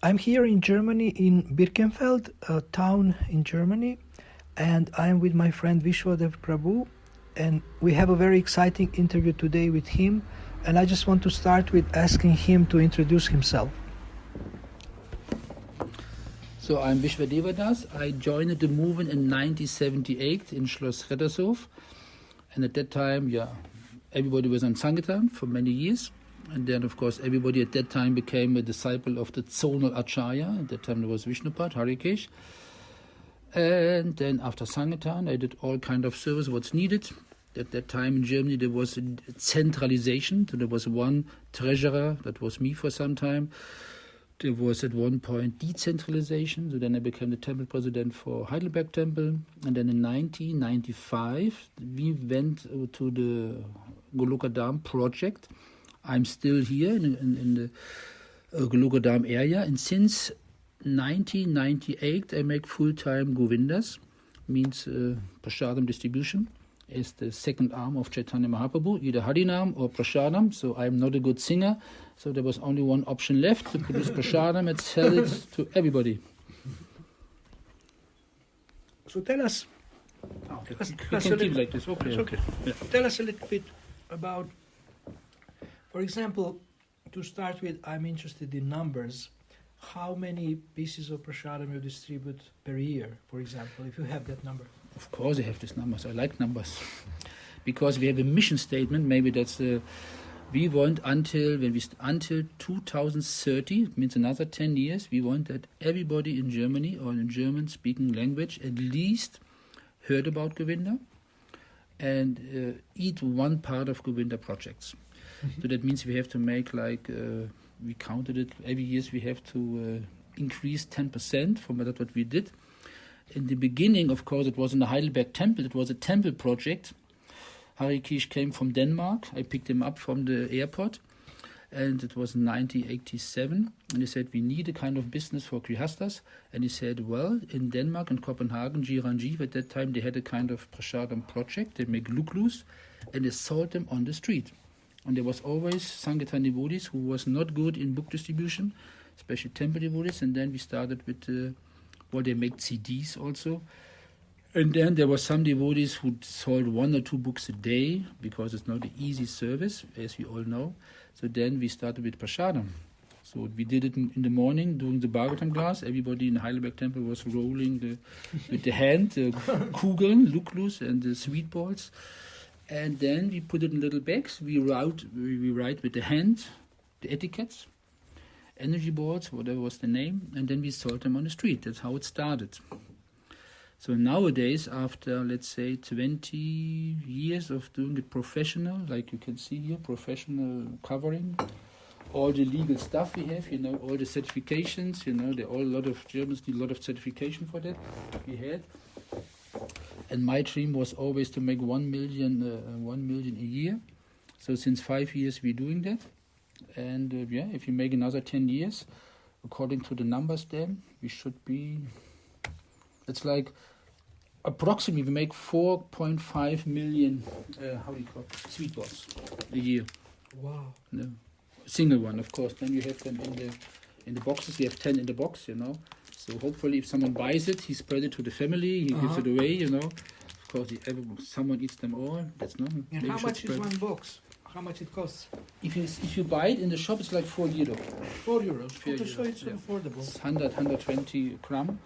I'm here in Germany, in Birkenfeld, a town in Germany, and I'm with my friend Visvadeva Prabhu, and we have a very exciting interview today with him, and I just want to start with asking him to introduce himself. So I'm Visvadeva Dasa. I joined the movement in 1978 in Schloss Rettershof, and at that time, everybody was on Sankirtan for many years. And then, of course, everybody at that time became a disciple of the zonal Acharya. At that time, there was Vishnupad, Harikesh. And then after Sankirtan, I did all kind of service, what's needed. At that time in Germany, there was a centralization. So there was one treasurer, that was me for some time. There was at one point decentralization. So then I became the temple president for Heidelberg Temple. And then in 1995, we went to the Golokadam project. I'm still here in the Golokadam area, and since 1998 I make full-time Govindas, means Prasadam distribution, as the second arm of Chaitanya Mahaprabhu, either Harinam or Prasadam. So I'm not a good singer, so there was only one option left, to produce Prasadam and sell it to everybody. So tell us, Like this. Okay. Yeah. Tell us a little bit about, for example, to start with, I'm interested in numbers. How many pieces of prasadam you distribute per year, for example, if you have that number? Of course I have these numbers. I like numbers. Because we have a mission statement, maybe that's we want until 2030, means another 10 years, we want that everybody in Germany or in German-speaking language at least heard about Govinda and eat one part of Govinda projects. So that means we have to make we counted it, every year we have to increase 10% from that what we did. In the beginning, of course, it was in the Heidelberg Temple, it was a temple project. Harikesh came from Denmark, I picked him up from the airport, and it was 1987, and he said, we need a kind of business for Grihastas, and he said, well, in Denmark and Copenhagen, Giranjiv, at that time they had a kind of prasadam project, they make luklus, and they sold them on the street. And there was always Sankirtan devotees who was not good in book distribution, especially temple devotees. And then we started with, they make CDs also. And then there were some devotees who sold 1 or 2 books a day, because it's not an easy service, as we all know. So then we started with prasadam. So we did it in the morning, doing the Bhagavatam class. Everybody in the Heidelberg Temple was rolling with the hand, Kugeln, luklus, and the sweet balls. And then we put it in little bags. We write with the hand, the etiquettes, energy boards, whatever was the name, and then we sold them on the street. That's how it started. So nowadays, after, let's say, 20 years of doing it professional, like you can see here, professional covering, all the legal stuff we have, all the certifications, a lot of Germans need a lot of certification for that. We had. And my dream was always to make 1 million a year. So since 5 years we're doing that. And if you make another 10 years, according to the numbers then, we should be, it's like approximately we make 4.5 million, sweet balls a year. Wow. No. Single one, of course. Then you have them in the boxes. We have 10 in the box, So hopefully if someone buys it, he spreads it to the family, he gives it away, Of course, someone eats them all. That's normal. And how much is one box? How much it costs? If you buy it in the shop, it's like €4. €4? Okay, so it's affordable. It's 120 gram.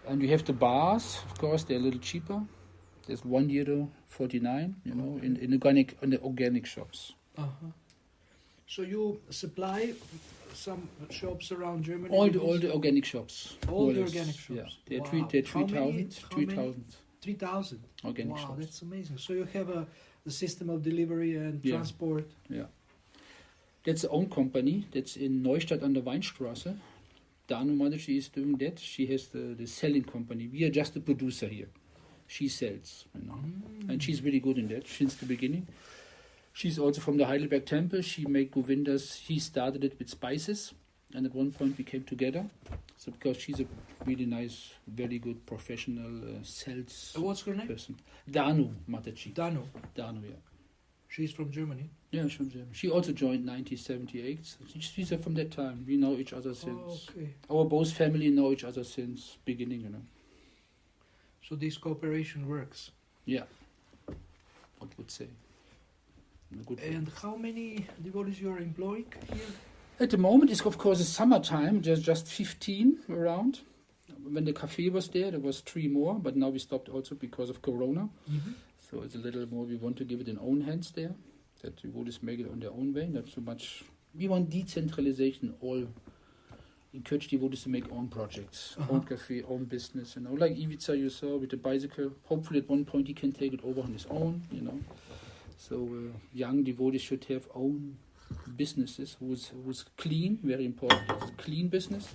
And you have the bars, of course, they're a little cheaper. There's €1.49, in the organic shops. Uh-huh. So you supply some shops around Germany? All the organic shops. All the organic shops? Yeah, Wow. they're 3,000. 3,000? Organic shops. Wow, that's amazing. So you have the system of delivery and transport? Yeah. That's the own company. That's in Neustadt an der Weinstraße. Danu Madashi is doing that. She has the selling company. We are just the producer here. She sells, And she's really good in that since the beginning. She's also from the Heidelberg Temple. She made Govindas. She started it with spices, and at one point we came together. So because she's a really nice, very good professional sales What's her name? person. Danu Mataji. Danu. Yeah. She's from Germany. Yeah, she's from Germany. She also joined 1978. So she's from that time. We know each other since. Oh, okay. Our both family know each other since beginning, you know. So this cooperation works. Yeah, I would say. In a good way. And how many devotees you are employing here? At the moment, it's of course it's summertime, just 15 around. When the cafe was there was 3 more, but now we stopped also because of Corona. Mm-hmm. So it's a little more, we want to give it in own hands there, that devotees make it on their own way, not so much. We want decentralization, all encourage devotees to make own projects, own cafe, own business, you know, like Ivica you saw with the bicycle. Hopefully at one point he can take it over on his own, you know. So young devotees should have own businesses who's clean, very important. It's a clean business.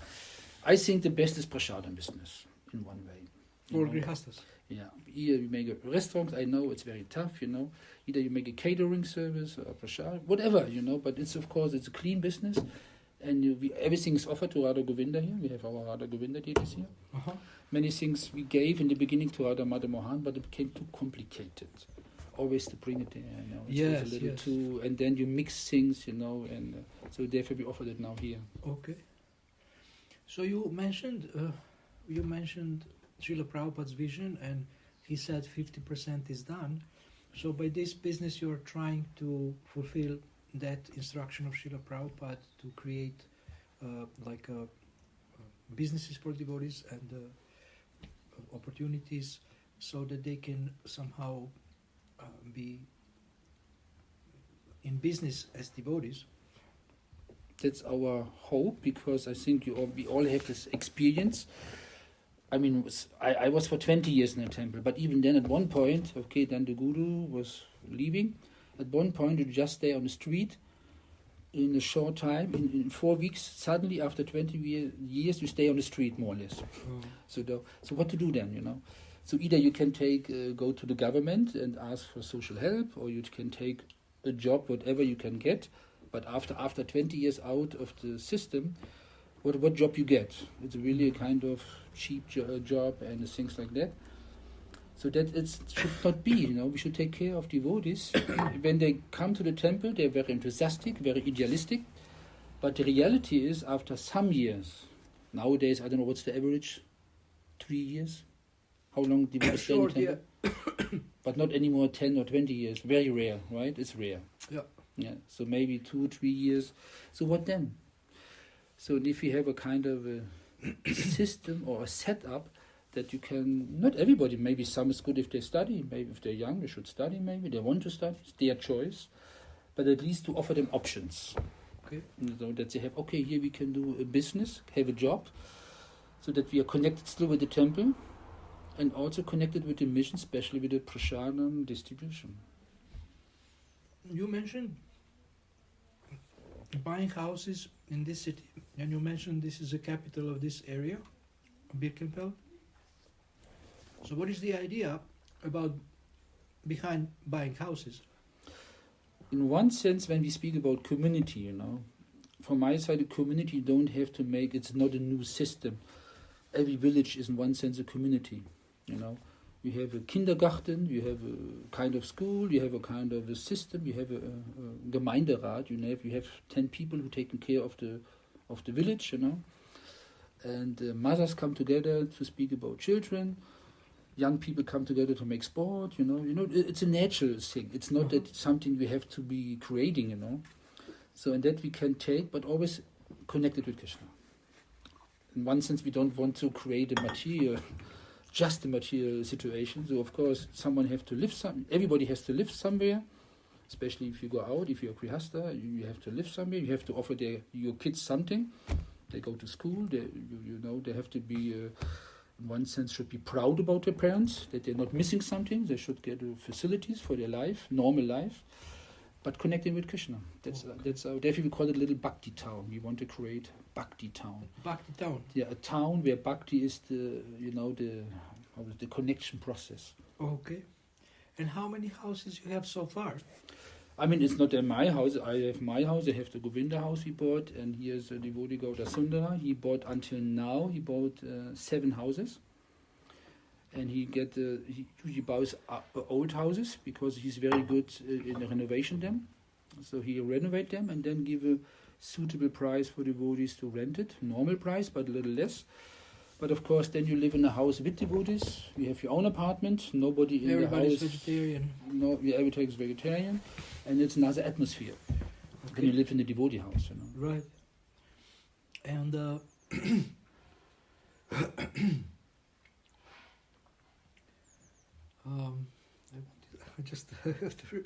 I think the best is prasadam business in one way. For grihastas. Yeah, either you make a restaurant, I know it's very tough, you know. Either you make a catering service or prasad, whatever, you know. But it's of course it's a clean business, and everything is offered to Radha Govinda here. We have our Radha Govinda deities here. Many things we gave in the beginning to Radha Mother Mohan, but it became too complicated. Always to bring it there, you know. Yes, a little yes. too, and then you mix things, you know, and so therefore we offered it now here. Okay. So you mentioned Srila Prabhupada's vision, and he said 50% is done. So by this business, you're trying to fulfill that instruction of Srila Prabhupada to create businesses for devotees and opportunities so that they can somehow be in business as devotees. That's our hope, because I think we all have this experience. I mean, I was for 20 years in a temple, but even then at one point, okay, then the guru was leaving. At one point, you just stay on the street in a short time, in 4 weeks, suddenly after 20 years, you stay on the street more or less. So what to do then, you know? So either you can go to the government and ask for social help, or you can take a job, whatever you can get. But after 20 years out of the system, what job you get? It's really a kind of cheap job and things like that. So that it should not be, you know. We should take care of devotees. When they come to the temple, they're very enthusiastic, very idealistic. But the reality is, after some years, nowadays, I don't know what's the average, 3 years? How long devotees stay in the temple? Yeah. But not anymore 10 or 20 years. Very rare, right? It's rare. Yeah. Yeah, so maybe 2-3 years. So what then? So if you have a kind of a system or a setup that you can, not everybody, maybe some is good if they study, maybe if they're young, they should study, maybe they want to study, it's their choice, but at least to offer them options. Okay. You know, that they have, okay, here we can do a business, have a job, so that we are connected still with the temple and also connected with the mission, especially with the prasadam distribution. You mentioned buying houses in this city, and you mentioned this is the capital of this area, Birkenfeld. So what is the idea behind buying houses? In one sense, when we speak about community, you know, from my side, a community don't have to make, it's not a new system. Every village is in one sense a community, you know. You have a kindergarten, you have a kind of school, you have a kind of a system, you have a Gemeinderat, you have 10 people who taking care of the village, you know. And mothers come together to speak about children. Young people come together to make sport, you know. It's a natural thing. It's not that it's something we have to be creating, you know. So in that we can take, but always connected with Krishna. In one sense, we don't want to create a material, just a material situation. So of course, everybody has to live somewhere, especially if you go out, if you're a grihasta, you have to live somewhere, you have to offer your kids something. They go to school, they have to be, in one sense, should be proud about their parents, that they're not missing something. They should get facilities for their life, normal life, but connecting with Krishna. Therefore we call it a little bhakti town. We want to create bhakti town. Bhakti town. Yeah, a town where bhakti is the connection process. Okay. And how many houses you have so far? I mean, it's not my house. I have my house. I have the Govinda house he bought, and here's a devotee Gauda Sundara. He bought 7 houses. and he usually buys old houses because he's very good in renovation them. So he renovate them and then give a suitable price for devotees to rent it, normal price but a little less. But of course, then you live in a house with devotees. You have your own apartment. Nobody in the house. Everybody's vegetarian. No, everybody is vegetarian, and it's another atmosphere when you live in a devotee house. Right. And I just have to.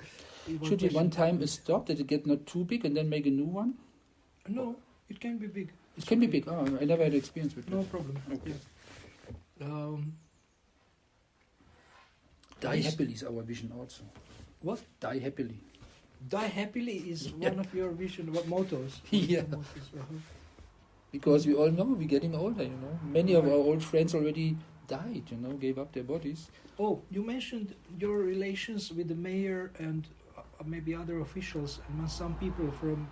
Should we one time stop that it get not too big and then make a new one? No, it can be big. It can be big. Oh, I never had experience with it. No problem. Okay. Yeah. Die happily is our vision also. What? Die happily. Die happily is one of your vision. What mottos? Yeah. Because we all know we're getting older. Many of our old friends already died. Gave up their bodies. Oh, you mentioned your relations with the mayor and maybe other officials and some people from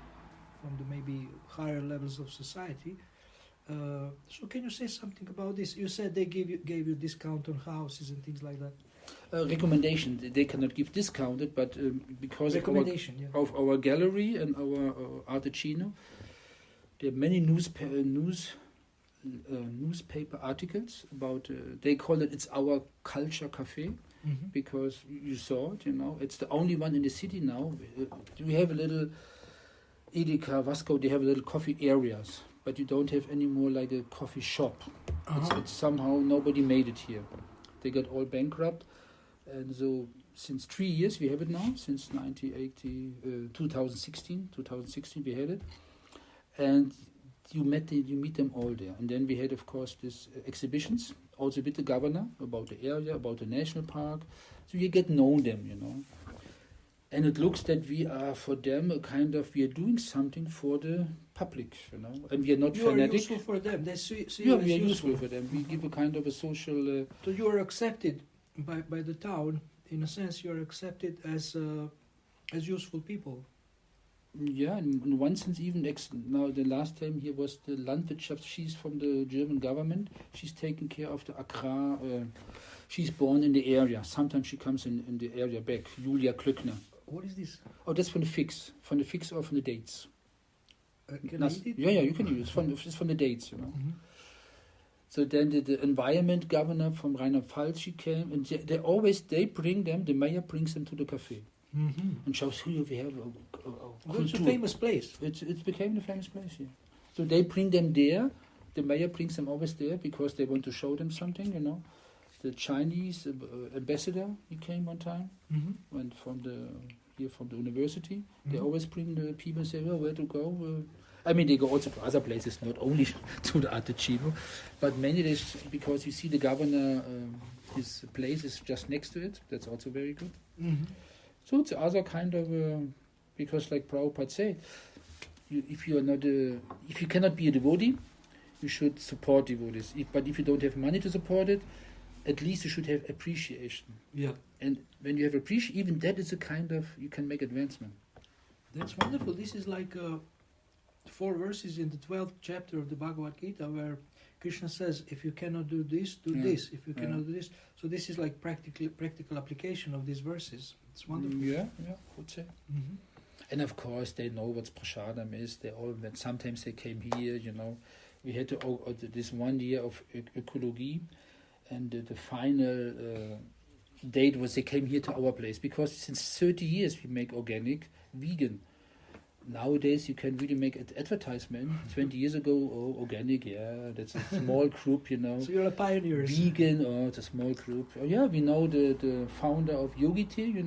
the maybe higher levels of society. So can you say something about this? You said they gave you discount on houses and things like that. Recommendation. They cannot give discounted, but because of our gallery and our Artecino, there are many newspaper articles about. They call it's our culture cafe. Mm-hmm. Because you saw it, it's the only one in the city now. We have a little Edeka, Vasco, they have little coffee areas, but you don't have any more like a coffee shop. It's somehow nobody made it here. They got all bankrupt, and so since 3 years we have it now, since 2016 we had it, and you meet them all there. And then we had, of course, these exhibitions, also with the governor, about the area, about the national park, so you get known them, And it looks that we are, for them, we are doing something for the public, and we are not fanatic. You are useful for them. They see we are useful for them. We give a kind of a social... So you are accepted by the town. In a sense, you are accepted as useful people. Yeah, in one sense, even now the last time here was the Landwirtschaft. She's from the German government. She's taking care of the Agrar. She's born in the area. Sometimes she comes in the area back. Julia Klöckner. What is this? Oh, that's from the fix or from the dates. Can I eat it? Yeah, you can use it. It's from the dates, Mm-hmm. So then the environment governor from Rheinland-Pfalz, she came, and they bring them, the mayor brings them to the cafe. Mm-hmm. And shows here we have it's a famous place. It became a famous place here. So they bring them there. The mayor brings them always there because they want to show them something, The Chinese ambassador, he came one time, went from the university. Mm-hmm. They always bring the people and say, well, where to go? They go also to other places, not only to the Artecino, but many days, because you see the governor, his place is just next to it. That's also very good. Mm-hmm. So it's other kind of, because like Prabhupada said, if you cannot be a devotee, you should support devotees. But if you don't have money to support it, at least you should have appreciation. Yeah. And when you have appreciation, even that is a kind of, you can make advancement. That's wonderful. This is like 4 verses in the 12th chapter of the Bhagavad Gita where Krishna says, if you cannot do this, do this. If you cannot do this. So this is like practical application of these verses. It's wonderful. Yeah, I would say. Mm-hmm. And of course, they know what prasadam is. Sometimes they came here, We had this 1 year of ecology, and the final date was they came here to our place, because since 30 years we make organic, vegan. Nowadays you can really make an advertisement. 20 years ago, organic, that's a small group, So you're a pioneer. Vegan, it's a small group. Oh yeah, we know the founder of Yogi Tea,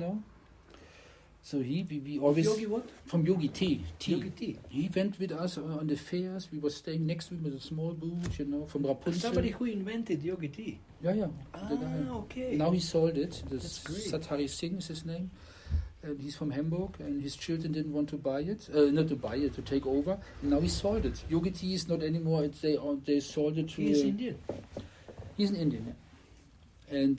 So we always... Yogi what? From Yogi Tea. Yogi Tea. He went with us on the fairs. We were staying next to him with a small booth, from Rapunzel. Somebody who invented Yogi Tea. Yeah. Okay. Now he sold it. That's great. Satari Singh is his name. And he's from Hamburg, and his children didn't want to buy it. Not to buy it, to take over. And now he sold it. Yogi Tea is not anymore. They sold it to... He's Indian. He's an Indian, And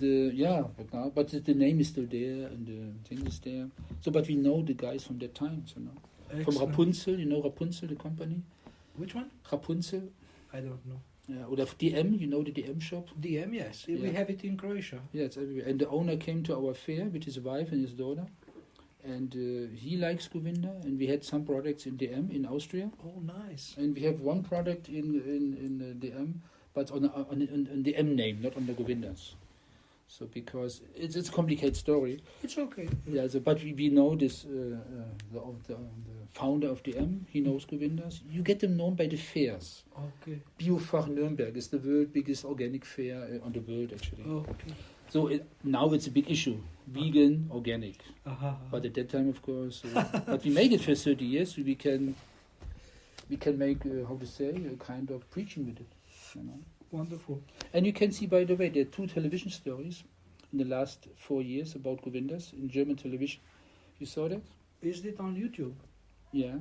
but the name is still there, and the thing is there. So, but we know the guys from that time, From Excellent. Rapunzel, Rapunzel, the company? Which one? Rapunzel. I don't know. Yeah, or the DM, you know the DM shop? DM, yes. We Yeah. have it in Croatia. Yeah, it's everywhere. And the owner came to our fair with his wife and his daughter. And he likes Govinda. And we had some products in DM in Austria. Oh, nice. And we have one product in DM, but on DM name, not on the Govindas. So because it's a complicated story. It's okay. Yeah, so, but we know this, the founder of DM, he knows Govindas. You get them known by the fairs. Okay. Biofach Nuremberg is the world biggest organic fair on the world, actually. Okay. So now it's a big issue, vegan, organic. Uh-huh. But at that time, of course, but we made it for 30 years, so we can make, how to say, a kind of preaching with it. You know? Wonderful. And you can see, by the way, there are 2 television stories in the last 4 years about Govindas in German television. You saw that? Is it on YouTube? Yeah.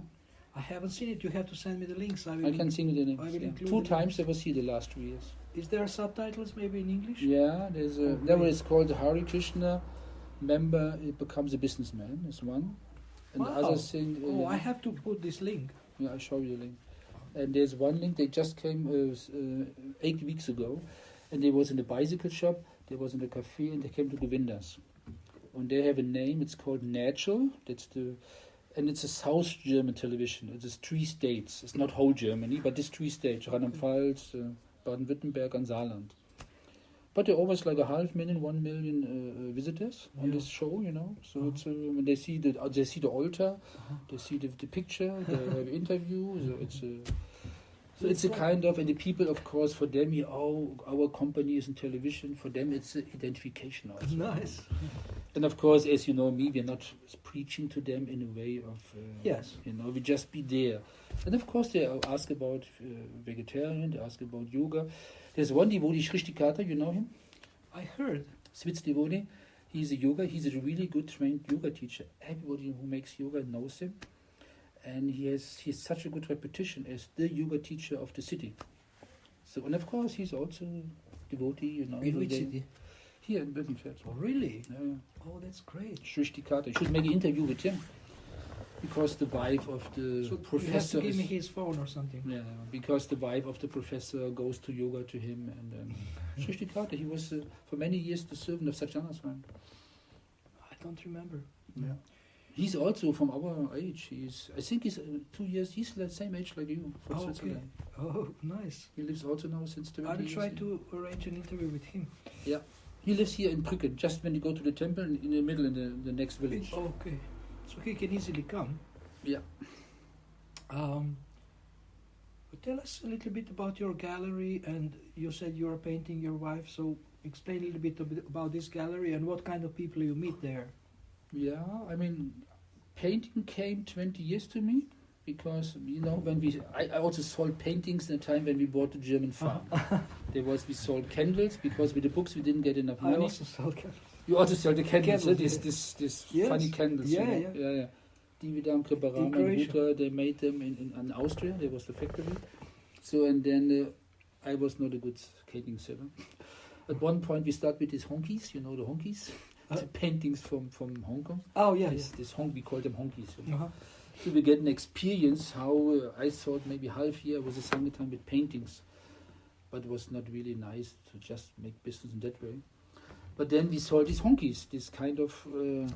I haven't seen it. You have to send me the links. I can sing it in I will English. Yeah. include 2 the times links. I was here the last 2 years. Is there subtitles maybe in English? Yeah, there's a, Oh, that great. was called the Hare Krishna member. It becomes a businessman. Is one, and Wow. the other thing. Oh, I have to put this link. Yeah, I'll show you the link. And there's one link. They just came 8 weeks ago, and they was in a bicycle shop. They was in a cafe, and they came to Govindas. And they have a name. It's called NATUR. And it's a South German television. It's 3 states. It's not whole Germany, but it's 3 states: Rheinland-Pfalz, Baden-Württemberg, and Saarland. But there are always like 500,000, 1 million visitors on this show, you know. So it's when they see the altar, they see the picture, they have interview. So it's a kind of, and the people, of course, for them, our company is in television. For them, it's an identification also. Nice. And of course, as you know me, we're not preaching to them in a way of, Yes. you know, we just be there. And of course, they ask about vegetarian, they ask about yoga. There's one devotee, Shrishtikata, you know him? I heard. Swiss devotee. He's a really good trained yoga teacher. Everybody who makes yoga knows him. And he has such a good reputation as the yoga teacher of the city. So, and of course, he's also devotee, you know. In which city? Here in Birkenfeld. Oh, really? Yeah. Oh, that's great. Shrishtikata. You should make an interview with him. Because the wife of the So professor you have to give is, me his phone or something. yeah, because the wife of the professor goes to yoga to him, and Shrishtikata, he was for many years the servant of Satyanas. I don't remember. Yeah, he's also from our age. I think he's 2 years. He's the same age like you from Oh, okay. Switzerland. Oh, nice. He lives also now since 20 I will years. try to arrange an interview with him. Yeah, he lives here in Brücken, just when you go to the temple, in the middle, in the next village. Okay. So he can easily come. Yeah. Tell us a little bit about your gallery, and you said you are painting your wife, so explain a little bit about this gallery and what kind of people you meet there. Yeah, I mean, painting came 20 years to me because, you know, when I also sold paintings in a time when we bought the German farm. We sold candles because with the books we didn't get enough money. I also sell candles. You also sell the candles, Candles, this Yes. funny candles. Yeah, you know? yeah. Dividam, Preparam, In and Croatia. Ruta, they made them in Austria. There was the factory. So, and then I was not a good skating seller. At one point we started with these honkies, you know the honkies? The paintings from Hong Kong. Oh, yeah. This we call them honkies. You know? Uh-huh. So we get an experience how I thought maybe half year was a summertime with paintings. But it was not really nice to just make business in that way. But then we saw these honkies, this kind of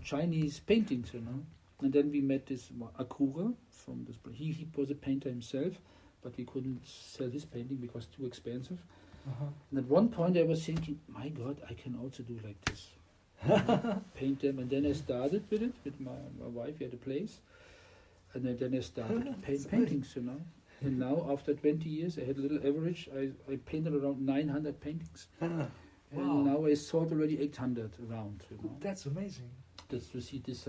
Chinese paintings, you know. And then we met this Akura from this. He was a painter himself, but we couldn't sell his painting because too expensive. Uh-huh. And at one point I was thinking, my God, I can also do like this. Paint them. And then I started with it, with my wife. We had a place. And then I started to paint paintings, you know. And now, after 20 years, I had a little average. I painted around 900 paintings. Wow. And now I sold already 800 around, you know. That's amazing. That's to see this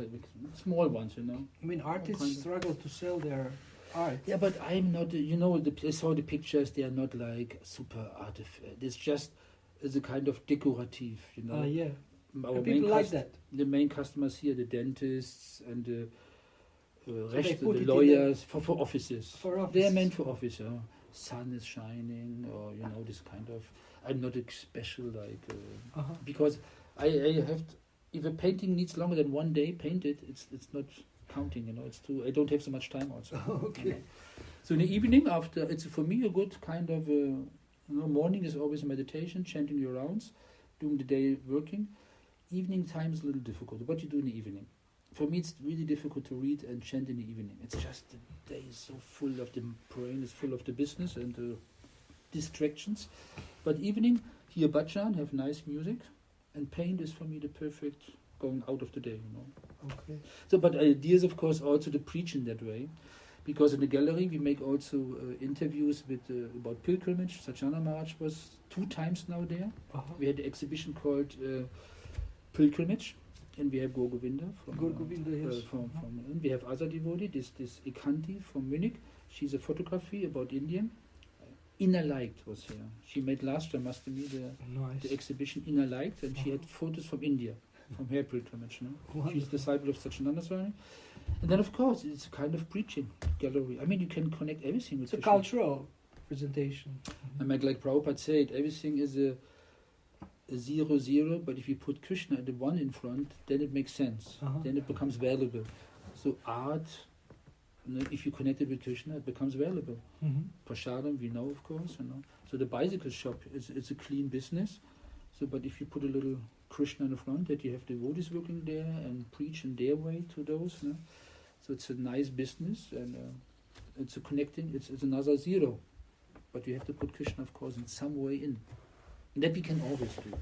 small ones, you know. I mean, artists kind of. struggle to sell their art. Yeah, but I'm not, you know, I saw the pictures, they are not like super artificial. It's a kind of decorative, you know. Yeah. Our And people like that. The main customers here, the dentists and the they put the it in lawyers, for offices. For office. They are meant for office, yeah. Sun is shining, or, you know, this kind of, I'm not a special, like, Uh-huh. because I have, if a painting needs longer than 1 day painted, it's not counting, you know, it's too, I don't have so much time also. Okay. You know. So in the evening, after, it's for me a good kind of, morning is always a meditation, chanting your rounds, during the day working. Evening time is a little difficult. What do you do in the evening? For me, it's really difficult to read and chant in the evening. It's just the day is so full of the brain, is full of the business and the distractions. But evening, hear bhajan, have nice music, and paint is for me the perfect going out of the day, Okay. So, but ideas, of course, also the preaching that way, because in the gallery we make also interviews with about pilgrimage. Satyananda Maharaj was 2 times now there. We had an exhibition called Pilgrimage, and we have GOVINDA from GOVINDA, yes. We have other devotee, this Ikanti from Munich. She's a photography about Indian. Inner Light was here. She made last time, the exhibition Inner Light, and she had photos from India, from her pilgrimage. She's a disciple of Satyananda Swami. And then, of course, it's a kind of preaching gallery. I mean, you can connect everything with It's Krishna. a cultural presentation. And like Prabhupada said, everything is a 0, but if you put Krishna and the 1 in front, then it makes sense. Then it becomes valuable. So art, if you connect it with Krishna, it becomes valuable. Prasadam, we know, of course. So the bicycle shop it's a clean business. So, but if you put a little Krishna in the front, that you have devotees working there and preach in their way to those. So it's a nice business, and it's a connecting. It's another 0, but you have to put Krishna, of course, in some way in. And that we can always do,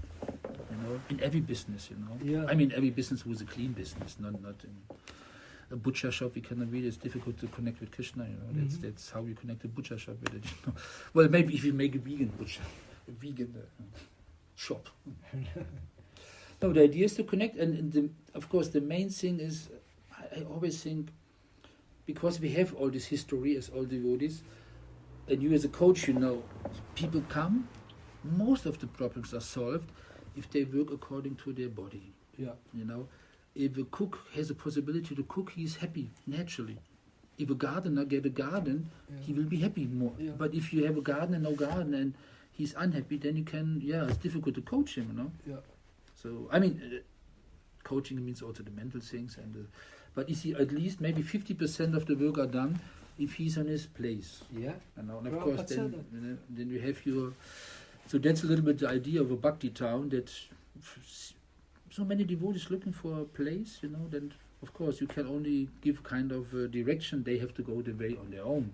in every business, Yeah. I mean, every business was a clean business, not in a butcher shop. We cannot read. It's difficult to connect with Krishna. That's how you connect a butcher shop with it. Well, maybe if you make a vegan butcher, a vegan shop. No, the idea is to connect, and of course, the main thing is, I always think, because we have all this history as all devotees, and you as a coach, people come. Most of the problems are solved if they work according to their body. Yeah. If a cook has a possibility to cook, he is happy naturally. If a gardener get a garden, he will be happy more. Yeah. But if you have a garden and no garden and he's unhappy, then you can, it's difficult to coach him, Yeah. So, I mean, coaching means also the mental things, but you see, at least maybe 50% of the work are done if he's on his place. Yeah. And of course, then you have your. So that's a little bit the idea of a bhakti town, that so many devotees looking for a place, then of course you can only give kind of direction. They have to go the way on their own.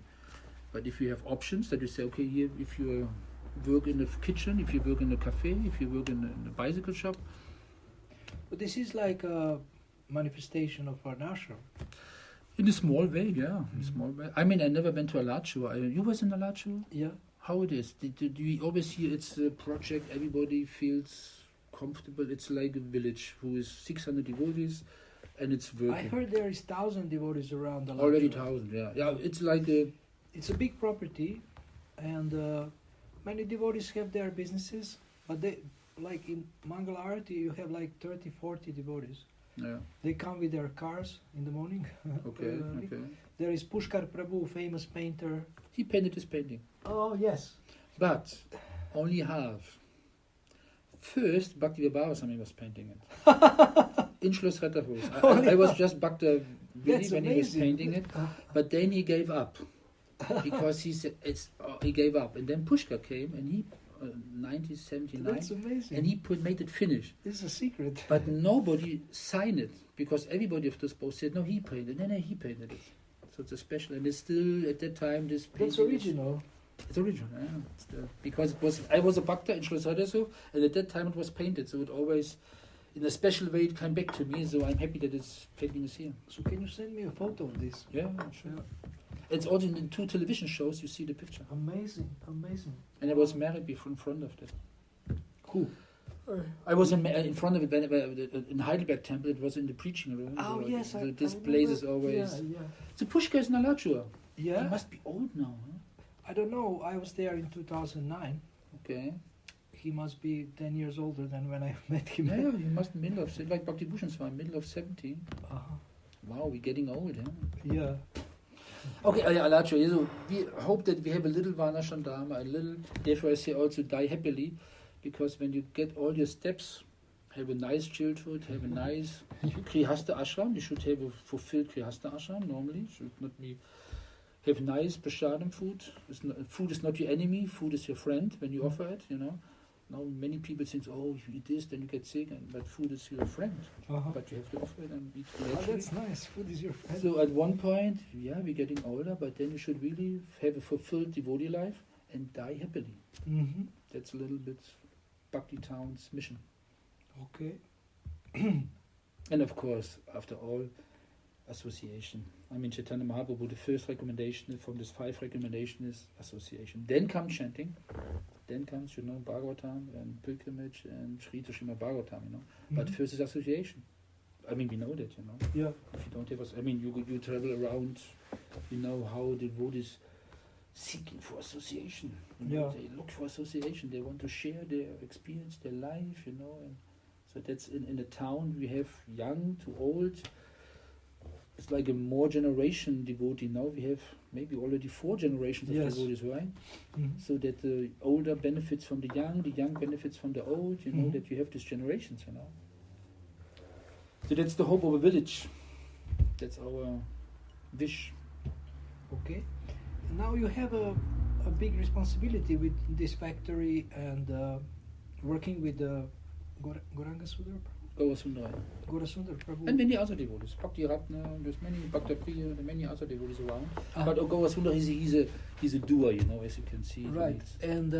But if you have options that you say, okay, here, if you work in the kitchen, if you work in a cafe, if you work in a bicycle shop. But this is like a manifestation of our ashram. In a small way, yeah. In a small way. I mean, I never went to a Alachu. You was in a Alachu? Yeah. How it is? Do you always hear it's a project, everybody feels comfortable? It's like a village who is 600 devotees and it's working. I heard there is 1,000 devotees around the Already 1,000, yeah. Yeah, it's like a... It's a big property, and many devotees have their businesses, but they, like in Mangala Arati, you have like 30, 40 devotees. Yeah. They come with their cars in the morning. Okay. There is Pushkar Prabhu, famous painter. He painted his painting. Oh, yes. But only half. First, Bhakti Swami was painting it. In Schloss Retterhus. I was just Bhakta Willi when he was painting it. But then he gave up. Because he said, he gave up. And then Pushkar came and he, 1979. That's amazing. And he made it finish. This is a secret. But nobody signed it. Because everybody of this post said, no, he painted it. No, he painted it. So it's a special, and it's still at that time this painting. That's original. It's original, yeah. Because I was a bhakta in Schloss Retterhus, and at that time it was painted, so it always, in a special way, it came back to me. So I'm happy that this painting is here. So can you send me a photo of this? Yeah, sure. Yeah. It's also in 2 television shows. You see the picture. Amazing. And I was married before in front of that. Who? I was in front of it in Heidelberg Temple. It was in the preaching room. Oh, so yes. This place is always. Yeah. The Pushkar is Nalachua. Yeah. He must be old now. Huh? I don't know. I was there in 2009. Okay. He must be 10 years older than when I met him. Yeah, he must be middle of, like Bhakti Bhushan Swami, middle of 70. Wow, we're getting old, huh? Yeah. Okay, Alacho, so we hope that we have a little Varnashram Dharma, therefore I say also die happily, because when you get all your steps, have a nice childhood, have a nice Grihastha ashram, you should have a fulfilled Grihastha ashram normally, should not be have nice prasadam food. Food is not your enemy. Food is your friend when you offer it. Now many people think, oh, if you eat this, then you get sick. But food is your friend. But you have to offer it and eat it naturally. That's nice. Food is your friend. So at one point, we're getting older, but then you should really have a fulfilled devotee life and die happily. Mm-hmm. That's a little bit Bhakti Town's mission. Okay. And of course, after all, association. I mean, Chaitanya Mahaprabhu, the first recommendation from this 5 recommendation is association. Then comes chanting. Then comes, Bhagavatam and pilgrimage and Shrita Srimad Bhagavatam, But first is association. I mean, we know that, Yeah. If you don't have us, I mean, you travel around, you know how devotees seeking for association. Yeah. They look for association. They want to share their experience, their life, And so that's in the town. We have young to old. It's like a more generation devotee. Now we have maybe already 4 generations of devotees, right? Mm-hmm. So that the older benefits from the young benefits from the old, that you have these generations, So that's the hope of a village. That's our wish. Okay. Now you have a big responsibility with this factory and working with Gauranga Sundar Prabhu. And many other devotees. Bhakti Ratna, there's many Bhakti Priya, there are many other devotees around. But Gauranga Sundar, he's a doer, as you can see. Right. And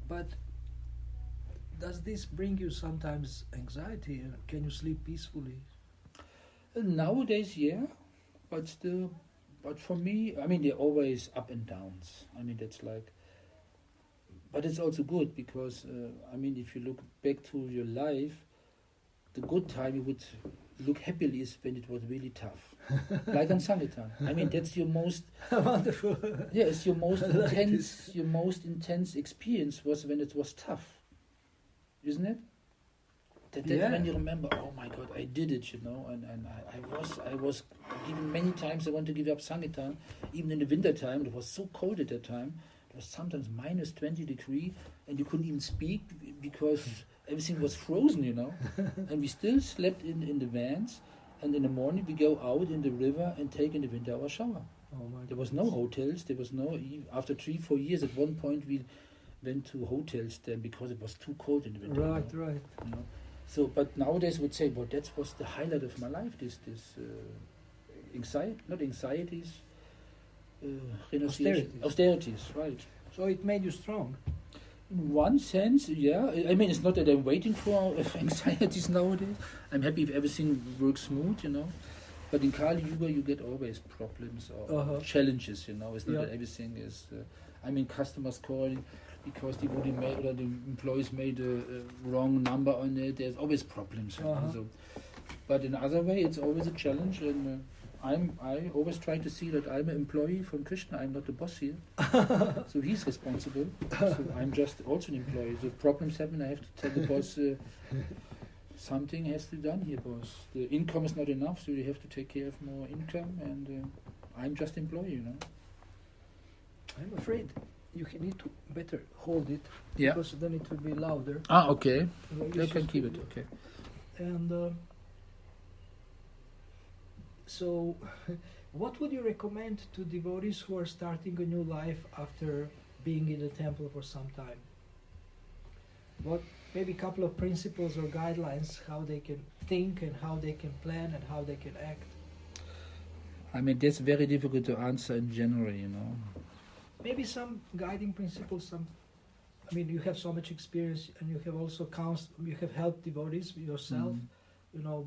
but does this bring you sometimes anxiety? Can you sleep peacefully? Nowadays, yeah, but still. But for me, I mean, they're always up and downs. I mean, that's like. But it's also good because, I mean, if you look back to your life, the good time you would look happily is when it was really tough. Like on Sankirtan. I mean, that's your most. Wonderful. Yeah, it's your most intense. Your most intense experience was when it was tough, isn't it? That's when you remember, oh my God, I did it, and I was given many times I want to give up Sankirtan, even in the winter time. It was so cold at that time. It was sometimes minus 20 degrees, and you couldn't even speak because everything was frozen, And we still slept in the vans, and in the morning we go out in the river and take in the winter our shower. There was no hotels. There was no. After 3-4 years, at one point we went to hotels then because it was too cold in the winter. Right. So, but nowadays I would say, well, that was the highlight of my life. This anxieties, austerities, right? So it made you strong. In one sense, yeah. I mean, it's not that I'm waiting for anxieties nowadays. I'm happy if everything works smooth, But in Kali Yuga, you get always problems or challenges, It's not that everything is. I mean, customers calling because the employees made a wrong number on it. There's always problems. So, but in other way, it's always a challenge, and I always try to see that I'm an employee from Krishna. I'm not the boss here, so he's responsible. So I'm just also an employee. So if problems happen, I have to tell the boss something has to be done here, boss. The income is not enough, so you have to take care of more income, and I'm just employee, I'm afraid you need to better hold it, Yeah. because then it will be louder. Okay. You I can should keep keep it. Okay. And so, what would you recommend to devotees who are starting a new life after being in the temple for some time? What maybe a couple of principles or guidelines how they can think and how they can plan and how they can act? I mean, that's very difficult to answer in general, Maybe some guiding principles. I mean, you have so much experience, and you have also you have helped devotees yourself,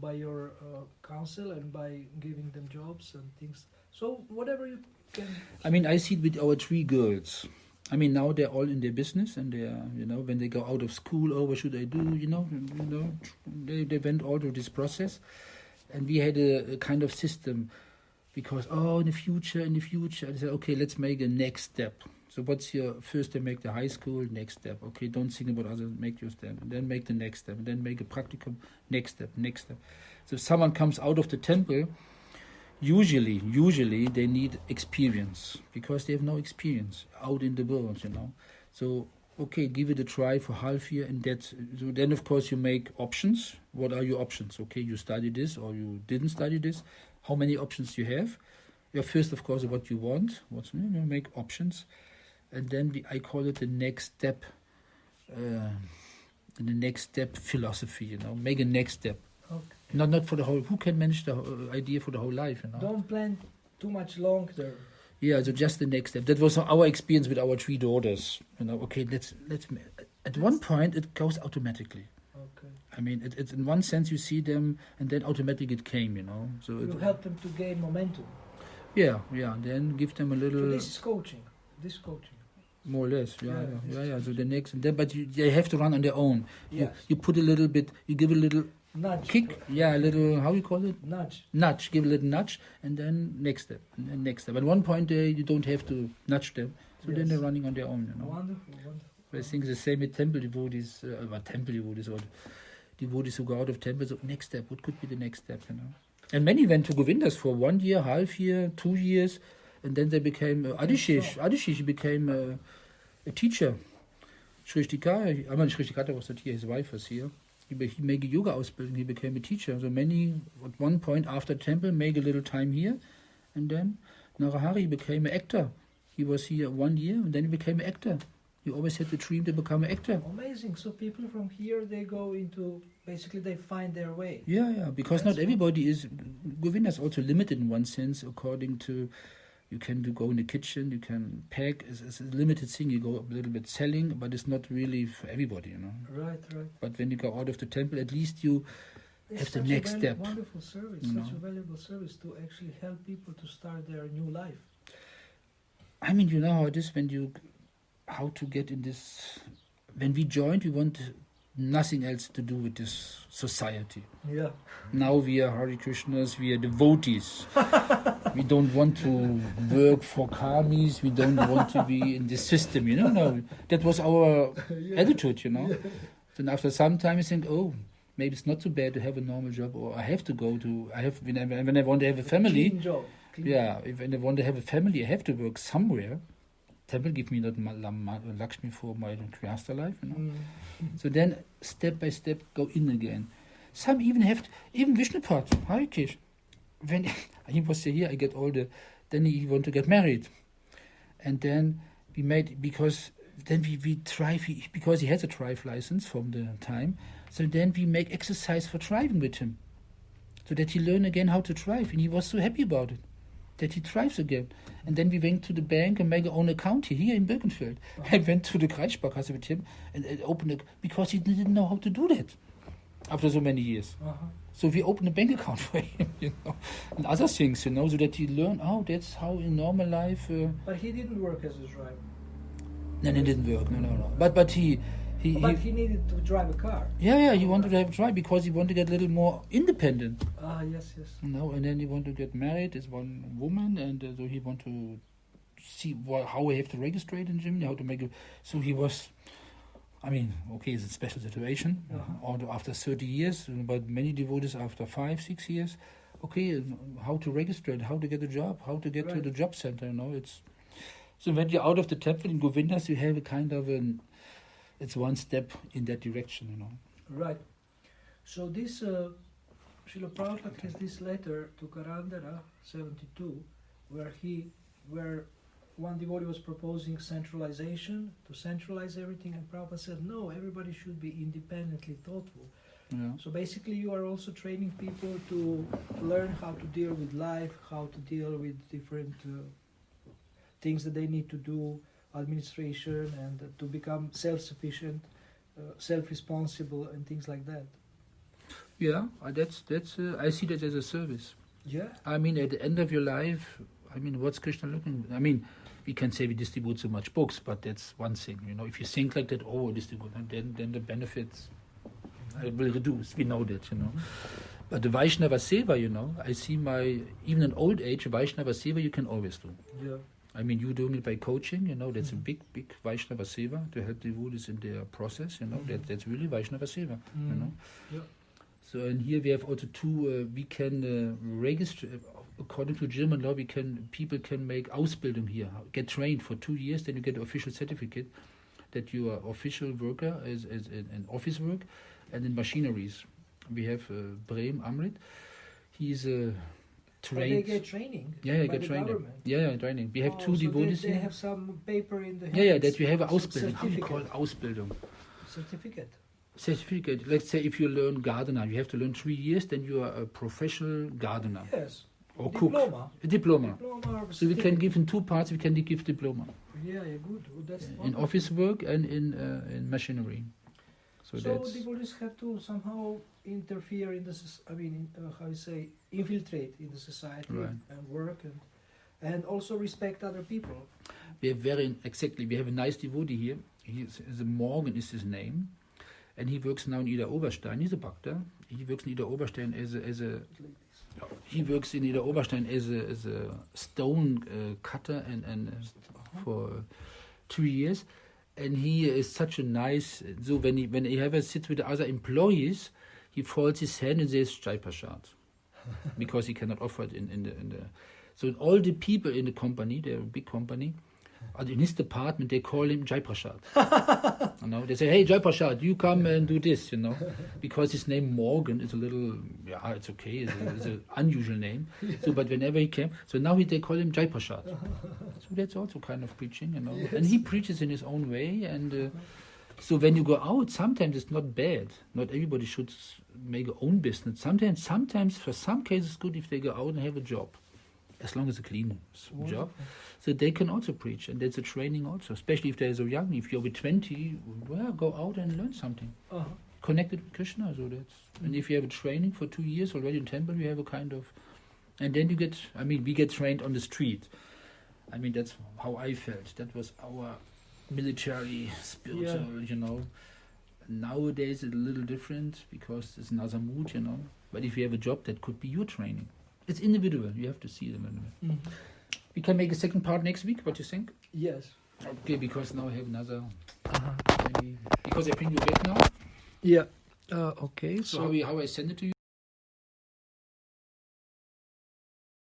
by your counsel and by giving them jobs and things. So whatever you can. I mean, I see it with our 3 girls. I mean, now they're all in their business, and they are, when they go out of school, what should I do? They went all through this process, and we had a kind of system. Because, in the future, I said, okay, let's make a next step. So what's your, first they make the high school, next step. Okay, don't think about others, make your step. And then make the next step. And then make a practicum, next step. So if someone comes out of the temple, usually they need experience. Because they have no experience out in the world, So, okay, give it a try for half year. And so then, of course, you make options. What are your options? Okay, you study this or you didn't study this. How many options you have, Yeah, first, of course, what you want, make options, and then I call it the next step, the next step philosophy. Make a next step. Okay. Not for the whole. Who can manage the whole idea for the whole life? Don't plan too much long term. Yeah, so just the next step. That was our experience with our 3 daughters. Okay, let's. At one point, it goes automatically. Okay. I mean, it's in one sense you see them, and then automatically it came. So you help them to gain momentum. Yeah. Then give them a little. So this is coaching. More or less, yeah. So the next, but they have to run on their own. Yes. You put a little bit. You give a little nudge. Kick. Yeah, a little. How you call it? Nudge. Give a little nudge, and then next step, and then next step. At one point, you don't have to nudge them. So then they're running on their own. Wonderful. I think the same with temple devotees, or devotees who go out of temple. So next step, what could be the next step? And many went to Govindas for 1 year, half year, 2 years, and then they became Adishish became a teacher. Shrishtikata was not here; his wife was here. He made a yoga ausbildung. He became a teacher. So many at one point after temple make a little time here, and then Narahari became an actor. He was here 1 year, and then he became an actor. He always had the dream to become an actor. Amazing. So people from here, they go into, basically they find their way. Yeah, because not everybody is, Govinda is also limited in one sense according to, you can go in the kitchen, you can pack, it's a limited thing, you go a little bit selling, but it's not really for everybody, Right. But when you go out of the temple, at least you have the next step. Wonderful service, such a valuable service to actually help people to start their new life. I mean, you know how it is how to get in this. When we joined, we want nothing else to do with this society. Yeah. Now we are Hare Krishnas, we are devotees. We don't want to work for karmis, we don't want to be in this system, No, that was our attitude, Yeah. Then after some time you think, oh, maybe it's not too bad to have a normal job, or I have to go to, when I want to have a family. Clean job. When I want to have a family, I have to work somewhere. Temple give me not Lakshmi for my Grihastha life, So then, step by step, go in again. Some even Vishnupad, Harikesh. When he was here, I get then he want to get married. And then we made, because then we drive, because he has a drive license from the time, so then we make exercise for driving with him. So that he learn again how to drive, and he was so happy about it. That he drives again. And then we went to the bank and made our own account here in Birkenfeld. I went to the Kreissparkasse with him and opened it, because he didn't know how to do that after so many years. So we opened a bank account for him, and other things, so that he learned, that's how in normal life. But he didn't work as a driver. No, it didn't work. No. But he needed to drive a car. Yeah, he wanted to have a drive because he wanted to get a little more independent. Yes. And then he wanted to get married as one woman, and so he wanted to see how he have to register it in Germany, how to make it. So he was, it's a special situation. After 30 years, but many devotees after 5-6 years, how to register it, how to get a job, how to get to the job center, So when you're out of the temple in Govindas, you have a kind of it's one step in that direction, Right. So this, Srila Prabhupada has this letter to Karandara, 72, where one devotee was proposing centralization, to centralize everything, and Prabhupada said, no, everybody should be independently thoughtful. Yeah. So basically you are also training people to learn how to deal with life, how to deal with different things that they need to do, administration, and to become self-sufficient, self-responsible, and things like that. Yeah, that's. I see that as a service. Yeah. At the end of your life, what's Krishna looking? We can say we distribute so much books, but that's one thing. If you think like that, distribute, then the benefits will reduce. We know that. But the Vaishnava Seva, I see even in old age, Vaishnava Seva you can always do. Yeah. You doing it by coaching, that's a big Vaishnava Seva to help devotees in their process, that's really Vaishnava Seva, Yeah. So, and here we have also two, we can register, according to German law, people can make Ausbildung here, get trained for 2 years, then you get an official certificate that you are official worker as in office work and in machineries. We have Brem Amrit, he's trade. They get training. Yeah, by get the training. government. Yeah, training. We have two so devotees they here. have some paper in the hands. Yeah, that we have an Ausbildung. How we Certificate. call it Ausbildung? Certificate. Certificate. Let's say if you learn gardener, you have to learn 3 years, then you are a professional gardener. Yes. Or Diploma. cook. A diploma. Diploma or So we can certificate. give in two parts, we can give diploma. Yeah, good. That's In wonderful. office work and in machinery. So that's... devotees have to somehow interfere in the, how you say, infiltrate in the society Right. and work and also respect other people. We have we have a nice devotee here. Morgan is his name. And he works now in Ida Oberstein. He's a Bhakta. He works in Ida Oberstein as a stone cutter and for 2 years. And he is such a nice. So when he ever sits with the other employees, he folds his hand and says Jai Prasad, because he cannot offer it in the. So all the people in the company, they're a big company, in his department they call him Jai Prasad. They say, hey Jai Prasad, you come and do this, because his name Morgan is a little, it's okay, it's an unusual name. So, but whenever he came, so now they call him Jai Prasad. So that's also kind of preaching, Yes. And he preaches in his own way. And so when you go out, sometimes it's not bad. Not everybody should make their own business. Sometimes for some cases it's good if they go out and have a job, as long as a clean job. So they can also preach, and that's a training also, especially if they're so young. If you're with 20, go out and learn something. Connected with Krishna, so that's... And if you have a training for 2 years already in temple, you have a kind of... And then you get... we get trained on the street. That's how I felt. That was our military, spiritual, Nowadays it's a little different, because it's another mood, But if you have a job, that could be your training. It's individual. You have to see them. Mm-hmm. We can make a second part next week. What do you think? Yes. Okay, because now I have another. Maybe because I bring you back now. Yeah. Okay. So how I send it to you?